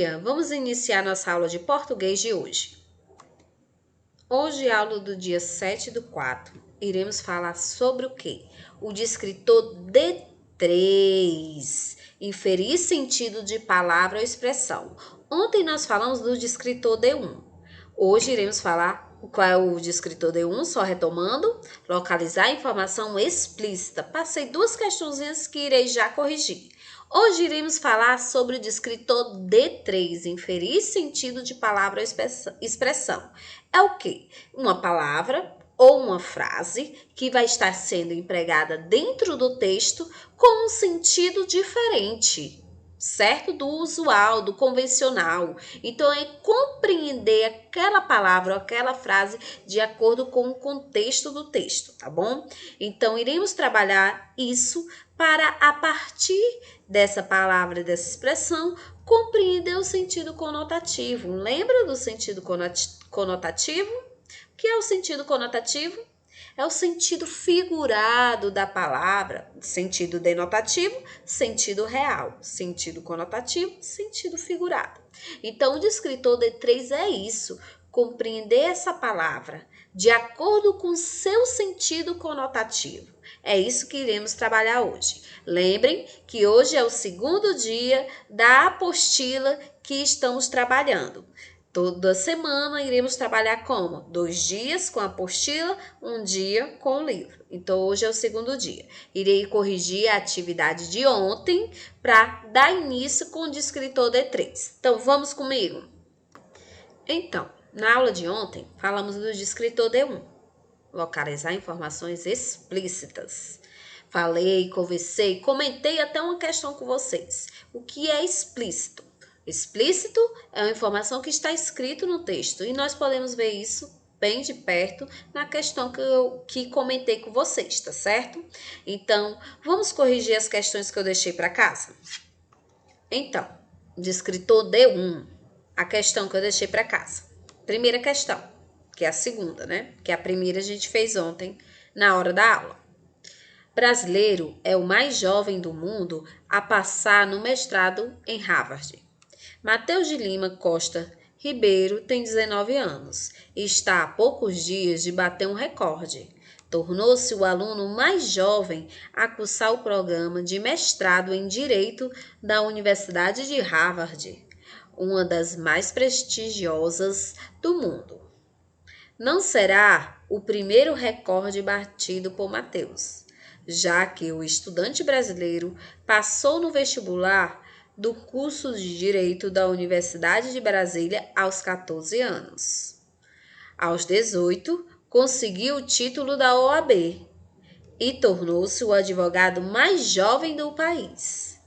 dia! Vamos iniciar nossa aula de português de hoje. Hoje, aula do dia 7/4, iremos falar sobre o quê? O descritor D3, inferir sentido de palavra ou expressão. Ontem nós falamos do descritor D1. Hoje iremos falar qual é o descritor D1, só retomando, localizar a informação explícita. Passei duas questõezinhas que irei já corrigir. Hoje iremos falar sobre o descritor D3, inferir sentido de palavra ou expressão. É o quê? Uma palavra ou uma frase que vai estar sendo empregada dentro do texto com um sentido diferente, certo? Do usual, do convencional. Então, é compreender aquela palavra ou aquela frase de acordo com o contexto do texto, tá bom? Então, iremos trabalhar isso para, a partir dessa palavra, dessa expressão, compreender o sentido conotativo. Lembra do sentido conotativo? O que é o sentido conotativo? É o sentido figurado da palavra, sentido denotativo, sentido real, sentido conotativo, sentido figurado. Então, o descritor D3 é isso, compreender essa palavra de acordo com seu sentido conotativo. É isso que iremos trabalhar hoje. Lembrem que hoje é o segundo dia da apostila que estamos trabalhando. Toda semana iremos trabalhar como? 2 dias com a apostila, 1 dia com o livro. Então, hoje é o segundo dia. Irei corrigir a atividade de ontem para dar início com o descritor D3. Então, vamos comigo? Então, na aula de ontem, falamos do descritor D1. Localizar informações explícitas. Falei, conversei, comentei até uma questão com vocês. O que é explícito? Explícito é uma informação que está escrito no texto e nós podemos ver isso bem de perto na questão que comentei com vocês, tá certo? Então, vamos corrigir as questões que eu deixei para casa? Então, descritor D1, a questão que eu deixei para casa. Primeira questão, que é a segunda, né? Que a primeira a gente fez ontem na hora da aula. Brasileiro é o mais jovem do mundo a passar no mestrado em Harvard. Matheus de Lima Costa Ribeiro tem 19 anos e está a poucos dias de bater um recorde. Tornou-se o aluno mais jovem a cursar o programa de mestrado em Direito da Universidade de Harvard, uma das mais prestigiosas do mundo. Não será o primeiro recorde batido por Matheus, já que o estudante brasileiro passou no vestibular do curso de Direito da Universidade de Brasília aos 14 anos. Aos 18, conseguiu o título da OAB e tornou-se o advogado mais jovem do país.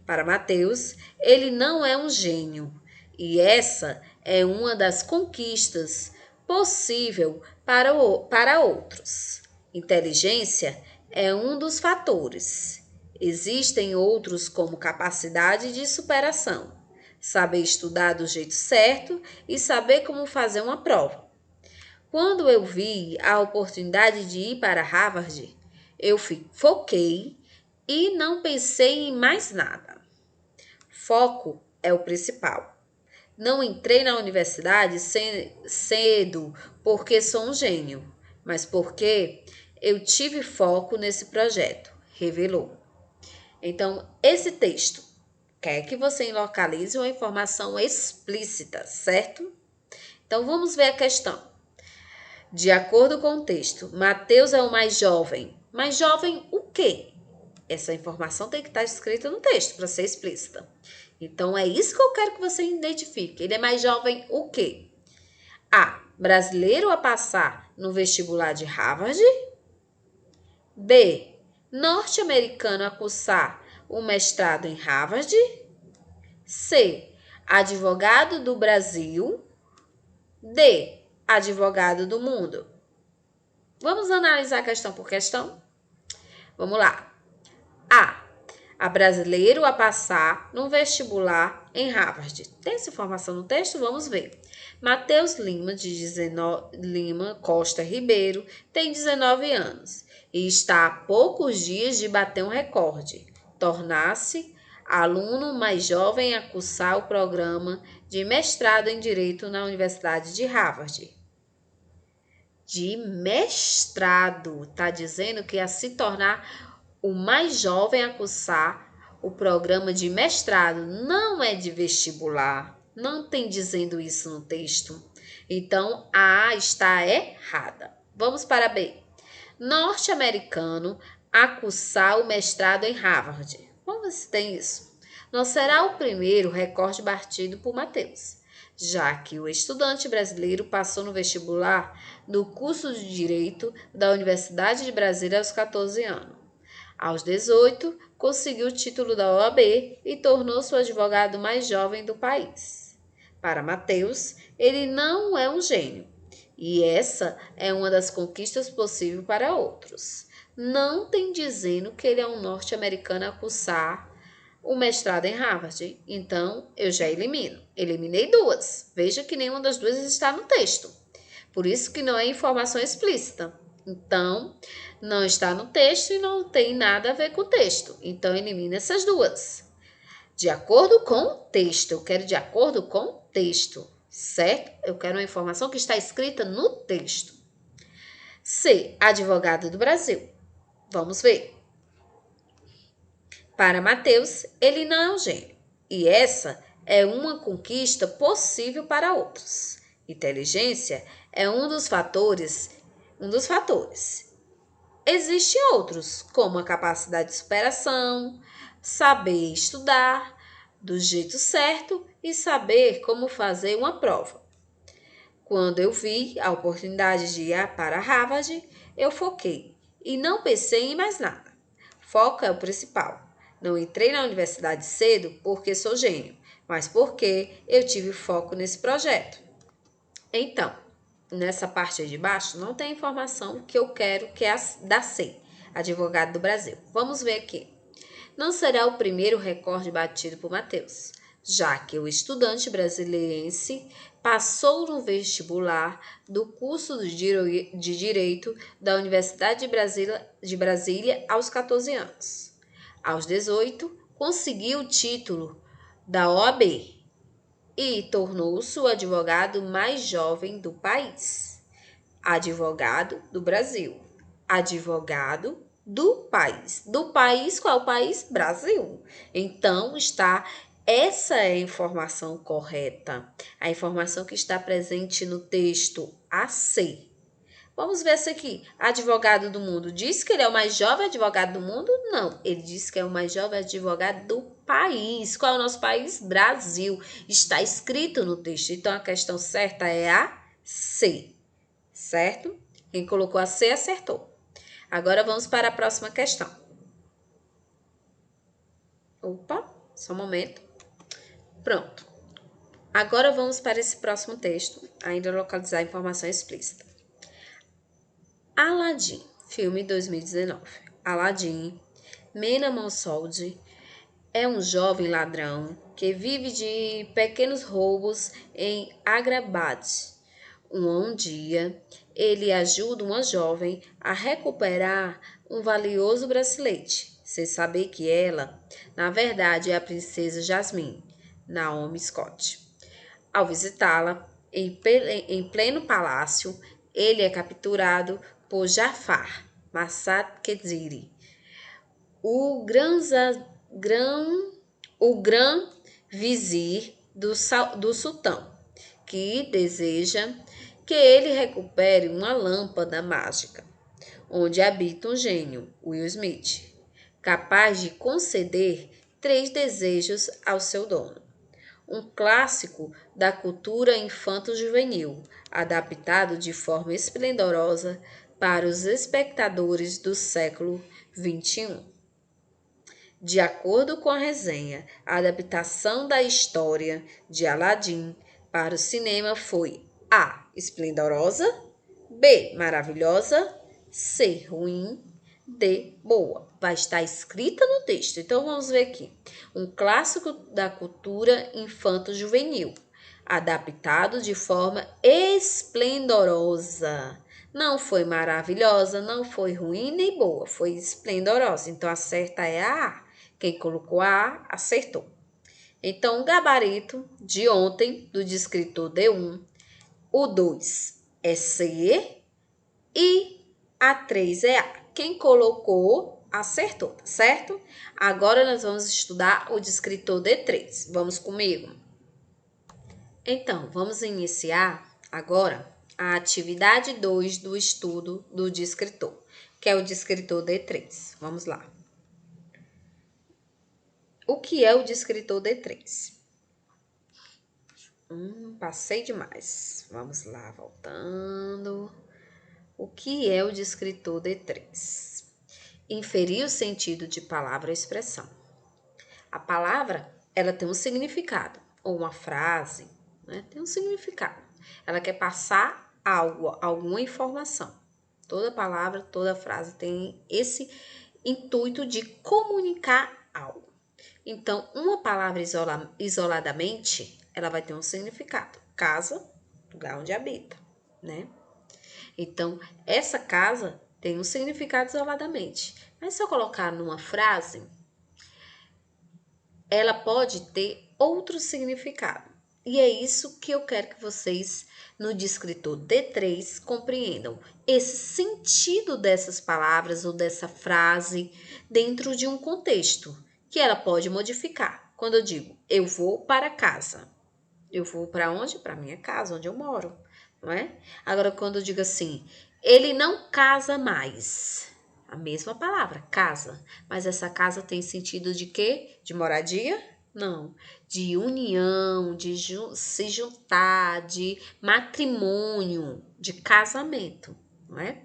Para Matheus, ele não é um gênio, e essa é uma das conquistas possível para outros. Inteligência é um dos fatores. Existem outros como capacidade de superação, saber estudar do jeito certo e saber como fazer uma prova. Quando eu vi a oportunidade de ir para Harvard, eu foquei e não pensei em mais nada. Foco é o principal. Não entrei na universidade cedo porque sou um gênio, mas porque eu tive foco nesse projeto, revelou. Então, esse texto quer que você localize uma informação explícita, certo? Então, vamos ver a questão. De acordo com o texto, Matheus é o mais jovem. Mais jovem o quê? Essa informação tem que estar escrita no texto para ser explícita. Então, é isso que eu quero que você identifique. Ele é mais jovem o quê? A. Brasileiro a passar no vestibular de Harvard. B. Norte-americano a cursar o mestrado em Harvard. C. Advogado do Brasil. D. Advogado do mundo. Vamos analisar questão por questão? Vamos lá. A brasileiro a passar no vestibular em Harvard. Tem essa informação no texto? Vamos ver. Matheus Lima, Lima Costa Ribeiro, tem 19 anos e está a poucos dias de bater um recorde, tornar-se aluno mais jovem a cursar o programa de mestrado em Direito na Universidade de Harvard. De mestrado, está dizendo que a se tornar o mais jovem a cursar o programa de mestrado, não é de vestibular, não tem dizendo isso no texto. Então, a A está errada. Vamos para B. Norte-americano a cursar o mestrado em Harvard. Vamos ver se tem isso. Não será o primeiro recorde batido por Mateus, já que o estudante brasileiro passou no vestibular do curso de Direito da Universidade de Brasília aos 14 anos. Aos 18, conseguiu o título da OAB e tornou-se o advogado mais jovem do país. Para Mateus, ele não é um gênio, e essa é uma das conquistas possíveis para outros. Não tem dizendo que ele é um norte-americano a cursar o mestrado em Harvard. Então, eu já elimino. Eliminei duas. Veja que nenhuma das duas está no texto. Por isso que não é informação explícita. Então, não está no texto e não tem nada a ver com o texto. Então, elimina essas duas. De acordo com o texto. Eu quero de acordo com o texto, certo? Eu quero uma informação que está escrita no texto. C. Advogado do Brasil. Vamos ver. Para Mateus, ele não é um gênio. E essa é uma conquista possível para outros. Inteligência é um dos fatores. Existem outros, como a capacidade de superação, saber estudar do jeito certo e saber como fazer uma prova. Quando eu vi a oportunidade de ir para Harvard, eu foquei e não pensei em mais nada. Foco é o principal. Não entrei na universidade cedo porque sou gênio, mas porque eu tive foco nesse projeto. Então, nessa parte aí de baixo, não tem a informação que eu quero, que é a da C, advogado do Brasil. Vamos ver aqui. Não será o primeiro recorde batido por Mateus, já que o estudante brasiliense passou no vestibular do curso de Direito da Universidade de Brasília aos 14 anos. Aos 18, conseguiu o título da OAB e tornou-se o advogado mais jovem do país. Advogado do Brasil. Advogado do país. Do país, qual país? Brasil. Então, essa é a informação correta. A informação que está presente no texto AC. Vamos ver essa aqui. Advogado do mundo. Diz que ele é o mais jovem advogado do mundo? Não. Ele diz que é o mais jovem advogado do país. Qual é o nosso país? Brasil. Está escrito no texto. Então, a questão certa é a C. Certo? Quem colocou a C acertou. Agora, vamos para a próxima questão. Opa, só um momento. Pronto. Agora, vamos para esse próximo texto. Ainda localizar a informação explícita. Aladdin, filme 2019. Aladdin, Mena Monsoldi, é um jovem ladrão que vive de pequenos roubos em Agrabah. Um dia, ele ajuda uma jovem a recuperar um valioso bracelete, sem saber que ela, na verdade, é a princesa Jasmine, Naomi Scott. Ao visitá-la, em pleno palácio, ele é capturado por Jafar Massad Khediri, o grão vizir do sultão, que deseja que ele recupere uma lâmpada mágica, onde habita um gênio, Will Smith, capaz de conceder 3 desejos ao seu dono. Um clássico da cultura infanto-juvenil, adaptado de forma esplendorosa para os espectadores do século XXI. De acordo com a resenha, a adaptação da história de Aladdin para o cinema foi A. Esplendorosa, B. Maravilhosa, C. Ruim, D. Boa. Vai estar escrita no texto. Então, vamos ver aqui. Um clássico da cultura infanto-juvenil, adaptado de forma esplendorosa. Não foi maravilhosa, não foi ruim nem boa, foi esplendorosa. Então, a certa é a A. Quem colocou A, acertou. Então, o gabarito de ontem, do descritor D1, o 2 é C e a 3 é A. Quem colocou, acertou, tá certo? Agora nós vamos estudar o descritor D3. Vamos comigo? Então, vamos iniciar agora a atividade 2 do estudo do descritor, que é o descritor D3. Vamos lá. O que é o descritor D3? Passei demais. Vamos lá, voltando. O que é o descritor D3? Inferir o sentido de palavra ou expressão. A palavra, ela tem um significado, ou uma frase, né? Tem um significado. Ela quer passar algo, alguma informação. Toda palavra, toda frase tem esse intuito de comunicar algo. Então, uma palavra isoladamente, ela vai ter um significado. Casa, lugar onde habita, né? Então, essa casa tem um significado isoladamente. Mas se eu colocar numa frase, ela pode ter outro significado. E é isso que eu quero que vocês, no descritor D3, compreendam. Esse sentido dessas palavras ou dessa frase dentro de um contexto, que ela pode modificar. Quando eu digo, eu vou para casa. Eu vou para onde? Para minha casa, onde eu moro, não é? Agora, quando eu digo assim, ele não casa mais. A mesma palavra, casa. Mas essa casa tem sentido de quê? De moradia? Não. De união, de se juntar, de matrimônio, de casamento, não é?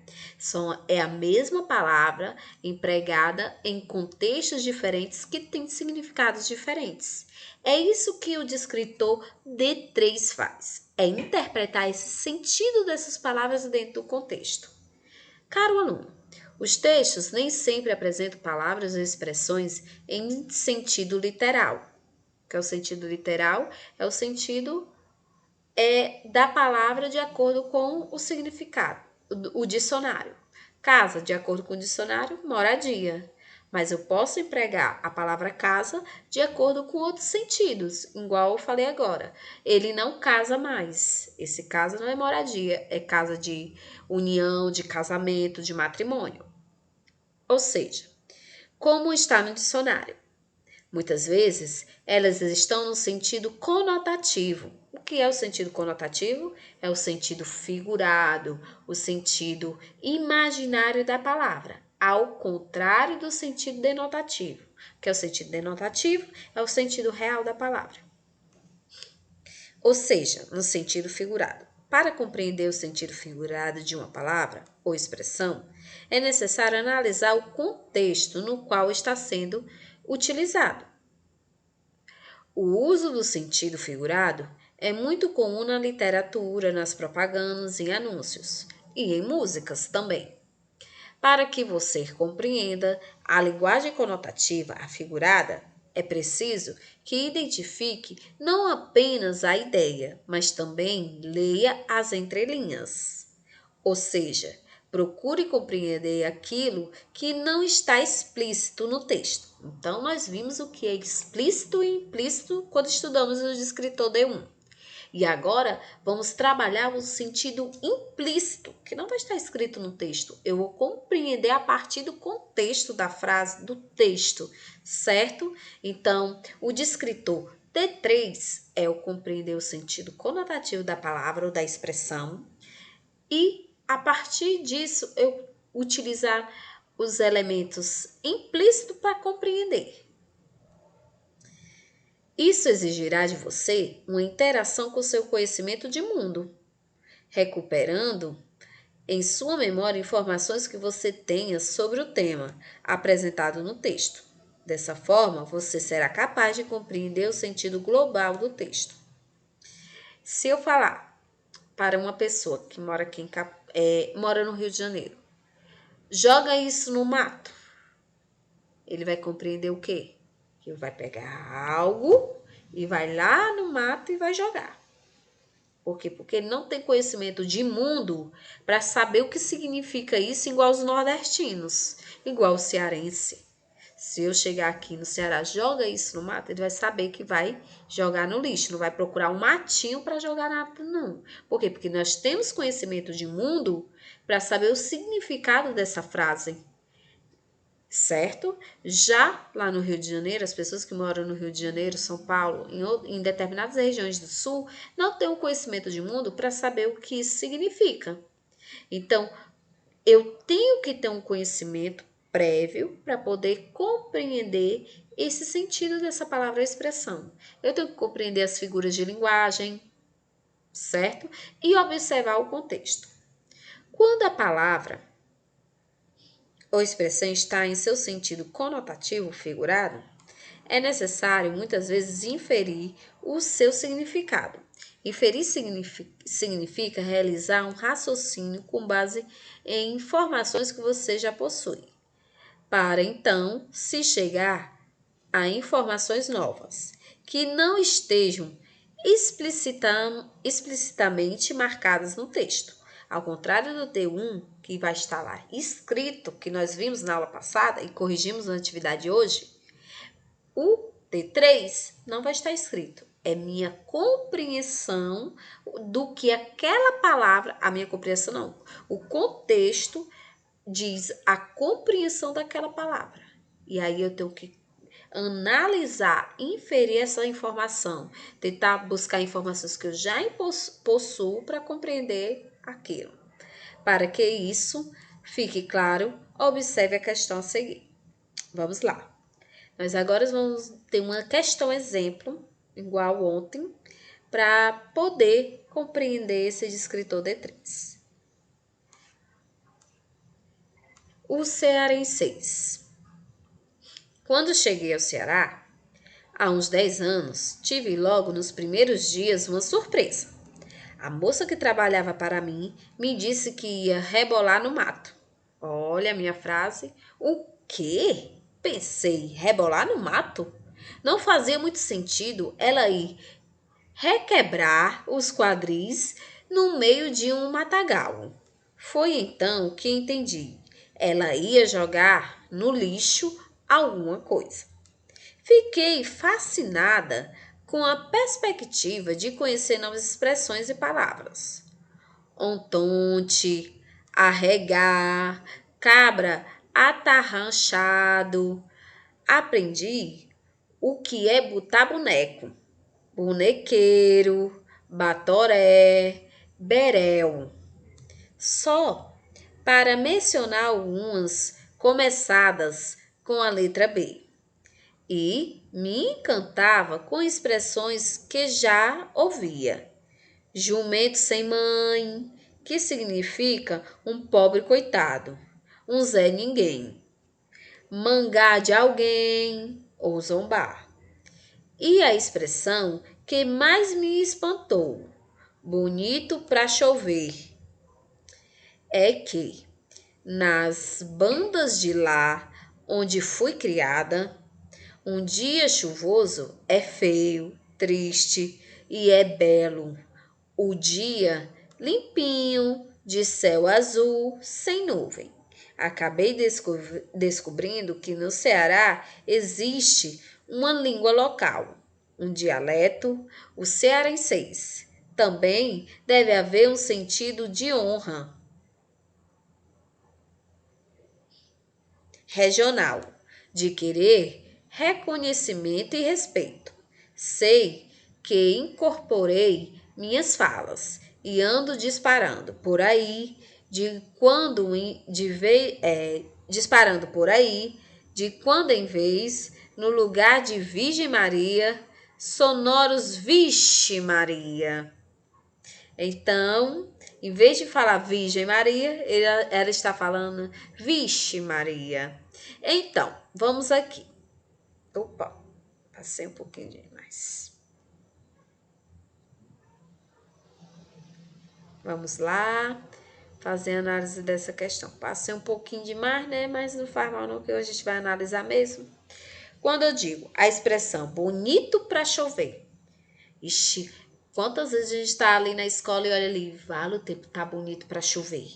É a mesma palavra empregada em contextos diferentes que têm significados diferentes. É isso que o descritor D3 faz, é interpretar esse sentido dessas palavras dentro do contexto. Caro aluno, os textos nem sempre apresentam palavras ou expressões em sentido literal. Que é o sentido literal? É o sentido da palavra de acordo com o significado, o dicionário. Casa, de acordo com o dicionário, moradia. Mas eu posso empregar a palavra casa de acordo com outros sentidos, igual eu falei agora. Ele não casa mais. Esse casa não é moradia, é casa de união, de casamento, de matrimônio. Ou seja, como está no dicionário? Muitas vezes, elas estão no sentido conotativo. O que é o sentido conotativo? É o sentido figurado, o sentido imaginário da palavra, ao contrário do sentido denotativo. O que é o sentido denotativo? É o sentido real da palavra. Ou seja, no sentido figurado. Para compreender o sentido figurado de uma palavra ou expressão, é necessário analisar o contexto no qual está sendo utilizado. O uso do sentido figurado é muito comum na literatura, nas propagandas e anúncios, e em músicas também. Para que você compreenda a linguagem conotativa afigurada, é preciso que identifique não apenas a ideia, mas também leia as entrelinhas. Ou seja, procure compreender aquilo que não está explícito no texto. Então, nós vimos o que é explícito e implícito quando estudamos o descritor D1. E agora, vamos trabalhar o sentido implícito, que não vai estar escrito no texto. Eu vou compreender a partir do contexto da frase, do texto, certo? Então, o descritor D3 é o compreender o sentido conotativo da palavra ou da expressão e a partir disso, eu utilizar os elementos implícitos para compreender. Isso exigirá de você uma interação com seu conhecimento de mundo, recuperando em sua memória informações que você tenha sobre o tema apresentado no texto. Dessa forma, você será capaz de compreender o sentido global do texto. Se eu falar para uma pessoa que mora aqui mora no Rio de Janeiro, joga isso no mato. Ele vai compreender o quê? Que ele vai pegar algo e vai lá no mato e vai jogar. Por quê? Porque ele não tem conhecimento de mundo para saber o que significa isso, igual os nordestinos, igual o cearense. Se eu chegar aqui no Ceará, joga isso no mato, ele vai saber que vai jogar no lixo, não vai procurar um matinho para jogar nada, não. Por quê? Porque nós temos conhecimento de mundo para saber o significado dessa frase, certo? Já lá no Rio de Janeiro, as pessoas que moram no Rio de Janeiro, São Paulo, em determinadas regiões do Sul, não têm o conhecimento de mundo para saber o que isso significa. Então, eu tenho que ter um conhecimento prévio para poder compreender esse sentido dessa palavra ou expressão. Eu tenho que compreender as figuras de linguagem, certo? E observar o contexto. Quando a palavra ou expressão está em seu sentido conotativo figurado, é necessário muitas vezes inferir o seu significado. Inferir significa realizar um raciocínio com base em informações que você já possui, para então se chegar a informações novas, que não estejam explicitamente marcadas no texto. Ao contrário do T1, que vai estar lá escrito, que nós vimos na aula passada e corrigimos na atividade hoje, o T3 não vai estar escrito. É minha compreensão do que aquela palavra, a minha compreensão não, o contexto diz a compreensão daquela palavra. E aí eu tenho que analisar, inferir essa informação, tentar buscar informações que eu já possuo para compreender aquilo. Para que isso fique claro, observe a questão a seguir. Vamos lá. Nós agora vamos ter uma questão exemplo, igual ontem, para poder compreender esse descritor D3. O cearenseis. Quando cheguei ao Ceará, há uns 10 anos, tive logo nos primeiros dias uma surpresa. A moça que trabalhava para mim me disse que ia rebolar no mato. Olha a minha frase. O quê? Pensei, rebolar no mato? Não fazia muito sentido ela ir requebrar os quadris no meio de um matagal. Foi então que entendi. Ela ia jogar no lixo alguma coisa. Fiquei fascinada com a perspectiva de conhecer novas expressões e palavras. Ontonte, arregar, cabra atarranchado. Aprendi o que é botar boneco, bonequeiro, batoré, berel. Só para mencionar algumas começadas com a letra B. E me encantava com expressões que já ouvia. Jumento sem mãe, que significa um pobre coitado, um Zé Ninguém. Mangar de alguém ou zombar. E a expressão que mais me espantou, bonito pra chover, é que nas bandas de lá onde fui criada, um dia chuvoso é feio, triste e é belo. O dia limpinho, de céu azul, sem nuvem. Acabei descobrindo que no Ceará existe uma língua local, um dialeto, o cearenseis. Também deve haver um sentido de honra regional, de querer reconhecimento e respeito. Sei que incorporei minhas falas e ando disparando por aí disparando por aí de quando em vez no lugar de Virgem Maria, sonoros Vixe Maria. Então, em vez de falar Virgem Maria, ela está falando Vixe Maria. Então, vamos aqui. Opa, passei um pouquinho demais. Vamos lá, fazer a análise dessa questão. Passei um pouquinho demais, né? Mas não faz mal não, que hoje a gente vai analisar mesmo. Quando eu digo a expressão bonito para chover. Ixi, quantas vezes a gente está ali na escola e olha ali, vale, o tempo tá bonito para chover.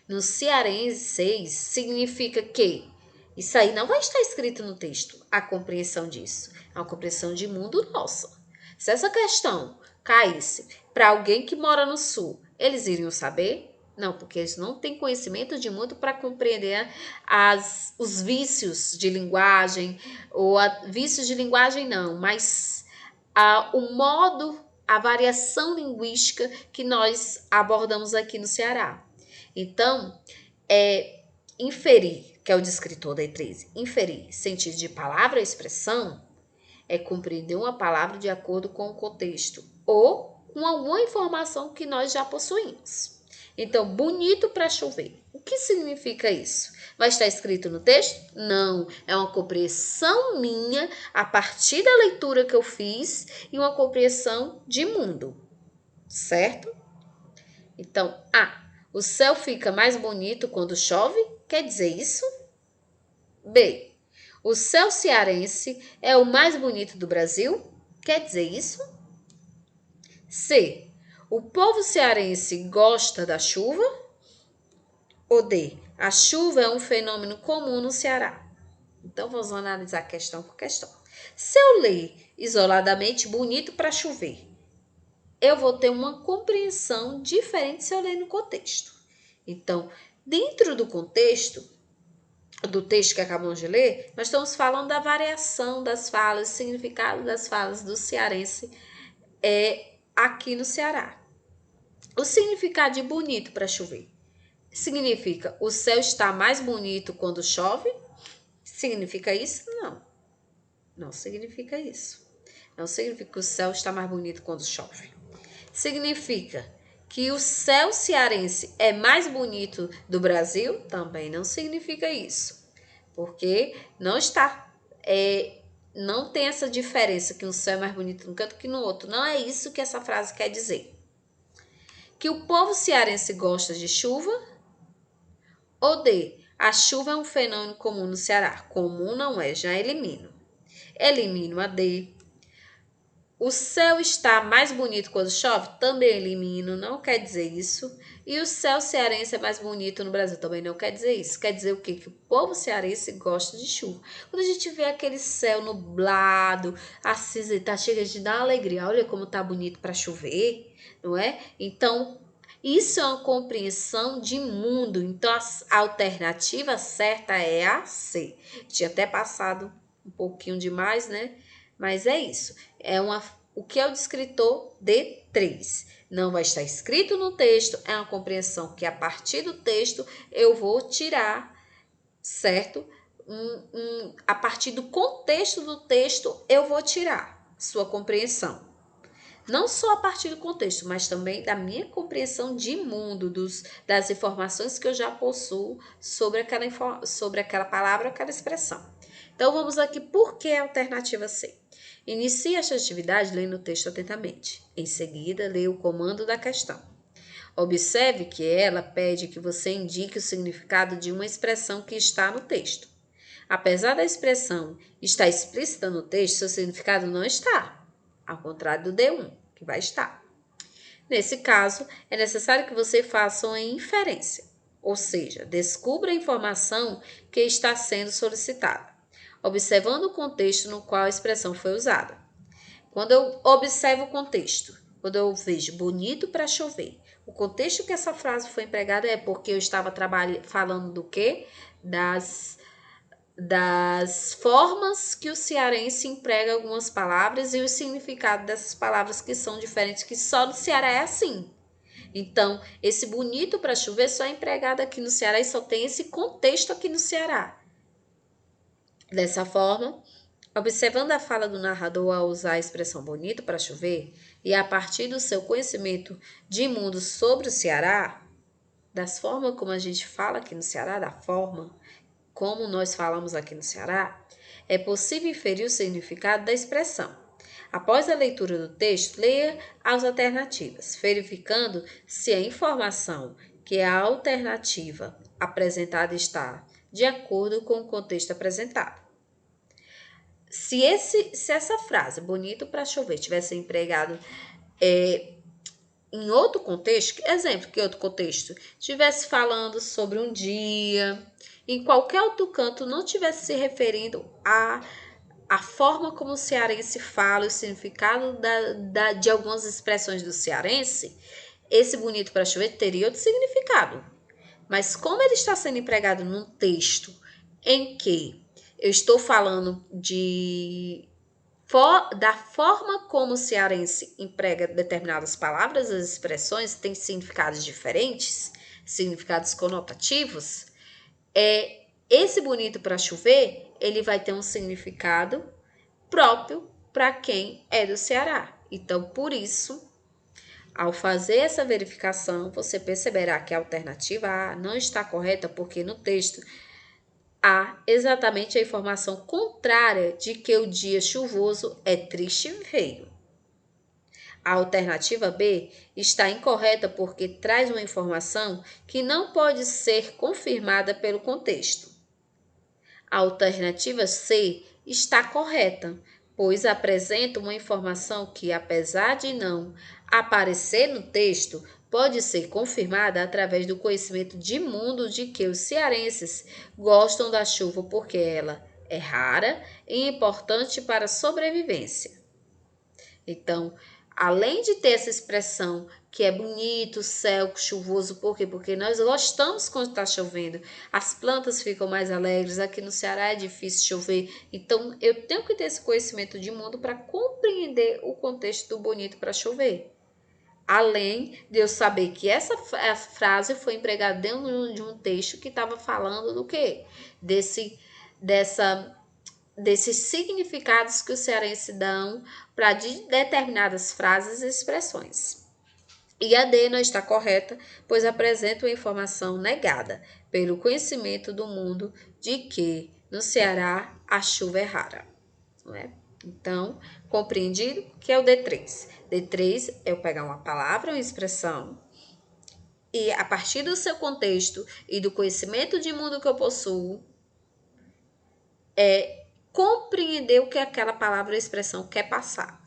No cearense, significa que Isso aí não vai estar escrito no texto, a compreensão disso. É uma compreensão de mundo nossa. Se essa questão caísse para alguém que mora no sul, eles iriam saber? Não, porque eles não têm conhecimento de mundo para compreender os vícios de linguagem, vícios de linguagem não, mas o modo, a variação linguística que nós abordamos aqui no Ceará. Então, inferir, que é o descritor da E13, inferir sentido de palavra ou expressão é compreender uma palavra de acordo com o contexto ou com alguma informação que nós já possuímos. Então, bonito para chover. O que significa isso? Vai estar escrito no texto? Não, é uma compreensão minha a partir da leitura que eu fiz e uma compreensão de mundo, certo? Então, o céu fica mais bonito quando chove? Quer dizer isso? B, o céu cearense é o mais bonito do Brasil? Quer dizer isso? C, o povo cearense gosta da chuva? Ou D, a chuva é um fenômeno comum no Ceará? Então, vamos analisar questão por questão. Se eu ler isoladamente bonito para chover, eu vou ter uma compreensão diferente se eu ler no contexto. Então, dentro do contexto, do texto que acabamos de ler, nós estamos falando da variação das falas, significado das falas do cearense aqui no Ceará. O significado de bonito para chover significa o céu está mais bonito quando chove? Significa isso? Não. Não significa isso. Não significa que o céu está mais bonito quando chove. Significa que o céu cearense é mais bonito do Brasil? Também não significa isso. Porque não está, não tem essa diferença que um céu é mais bonito num canto que no outro. Não é isso que essa frase quer dizer. Que o povo cearense gosta de chuva? Ou D, a chuva é um fenômeno comum no Ceará. Comum não é, já elimino. Elimino a D. O céu está mais bonito quando chove? Também elimino, não quer dizer isso. E o céu cearense é mais bonito no Brasil? Também não quer dizer isso. Quer dizer o quê? Que o povo cearense gosta de chuva. Quando a gente vê aquele céu nublado, assim, tá chega de dar alegria. Olha como tá bonito para chover, não é? Então, isso é uma compreensão de mundo. Então, a alternativa certa é a C. Tinha até passado um pouquinho demais, né? Mas é isso. O que é o descritor D3. Não vai estar escrito no texto, é uma compreensão que a partir do texto eu vou tirar, certo? A partir do contexto do texto eu vou tirar sua compreensão. Não só a partir do contexto, mas também da minha compreensão de mundo, das informações que eu já possuo sobre aquela palavra, aquela expressão. Então, vamos aqui, por que a alternativa C? Inicie esta atividade lendo o texto atentamente. Em seguida, leia o comando da questão. Observe que ela pede que você indique o significado de uma expressão que está no texto. Apesar da expressão estar explícita no texto, seu significado não está, ao contrário do D1, que vai estar. Nesse caso, é necessário que você faça uma inferência, ou seja, descubra a informação que está sendo solicitada, observando o contexto no qual a expressão foi usada. Quando eu observo o contexto, quando eu vejo bonito para chover, o contexto que essa frase foi empregada é porque eu estava falando do quê? Das formas que o cearense emprega algumas palavras e o significado dessas palavras que são diferentes, que só no Ceará é assim. Então, esse bonito para chover só é empregado aqui no Ceará e só tem esse contexto aqui no Ceará. Dessa forma, observando a fala do narrador ao usar a expressão bonito para chover e a partir do seu conhecimento de mundo sobre o Ceará, das formas como a gente fala aqui no Ceará, da forma como nós falamos aqui no Ceará, é possível inferir o significado da expressão. Após a leitura do texto, leia as alternativas, verificando se a informação que a alternativa apresentada está de acordo com o contexto apresentado. Se essa frase, bonito para chover, tivesse empregado em outro contexto, exemplo, que outro contexto, estivesse falando sobre um dia, em qualquer outro canto, não estivesse se referindo a forma como o cearense fala, o significado de algumas expressões do cearense, esse bonito para chover teria outro significado. Mas como ele está sendo empregado num texto em que eu estou falando da forma como o cearense emprega determinadas palavras, as expressões têm significados diferentes, significados conotativos, esse bonito para chover, ele vai ter um significado próprio para quem é do Ceará. Então, por isso, ao fazer essa verificação, você perceberá que a alternativa A não está correta, porque no texto há exatamente a informação contrária de que o dia chuvoso é triste e feio. A alternativa B está incorreta porque traz uma informação que não pode ser confirmada pelo contexto. A alternativa C está correta, pois apresenta uma informação que, apesar de não aparecer no texto, pode ser confirmada através do conhecimento de mundo de que os cearenses gostam da chuva porque ela é rara e importante para a sobrevivência. Então, além de ter essa expressão que é bonito, céu chuvoso, por quê? Porque nós gostamos quando está chovendo, as plantas ficam mais alegres, aqui no Ceará é difícil chover, então eu tenho que ter esse conhecimento de mundo para compreender o contexto do bonito para chover. Além de eu saber que essa frase foi empregada dentro de um texto que estava falando do quê? Desses significados que os cearenses dão para determinadas frases e expressões. E a D não está correta, pois apresenta uma informação negada pelo conhecimento do mundo de que no Ceará a chuva é rara. Não é? Então, compreendido que é o D3. D3 é eu pegar uma palavra, uma expressão, e a partir do seu contexto e do conhecimento de mundo que eu possuo, compreender o que aquela palavra ou expressão quer passar,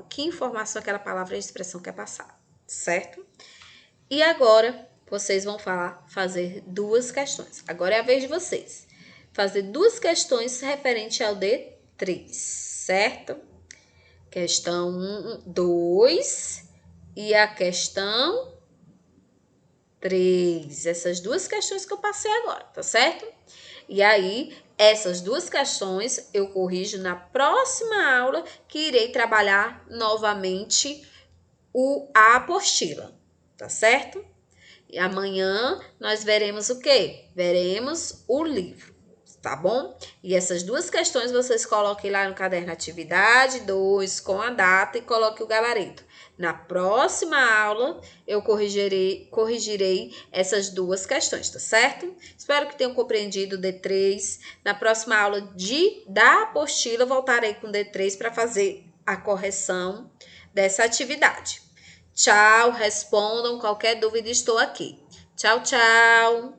que informação aquela palavra ou expressão quer passar, certo? E agora, vocês vão fazer duas questões. Agora é a vez de vocês. Fazer duas questões referente ao D3, certo? Questão 2 e a questão 3. Essas duas questões que eu passei agora, tá certo? E aí, essas duas questões eu corrijo na próxima aula, que irei trabalhar novamente a apostila, tá certo? E amanhã nós veremos o quê? Veremos o livro, tá bom? E essas duas questões vocês coloquem lá no caderno atividade 2 com a data e coloque o gabarito. Na próxima aula eu corrigirei essas duas questões, tá certo? Espero que tenham compreendido o D3. Na próxima aula da apostila voltarei com o D3 para fazer a correção dessa atividade. Tchau, respondam qualquer dúvida, estou aqui. Tchau, tchau!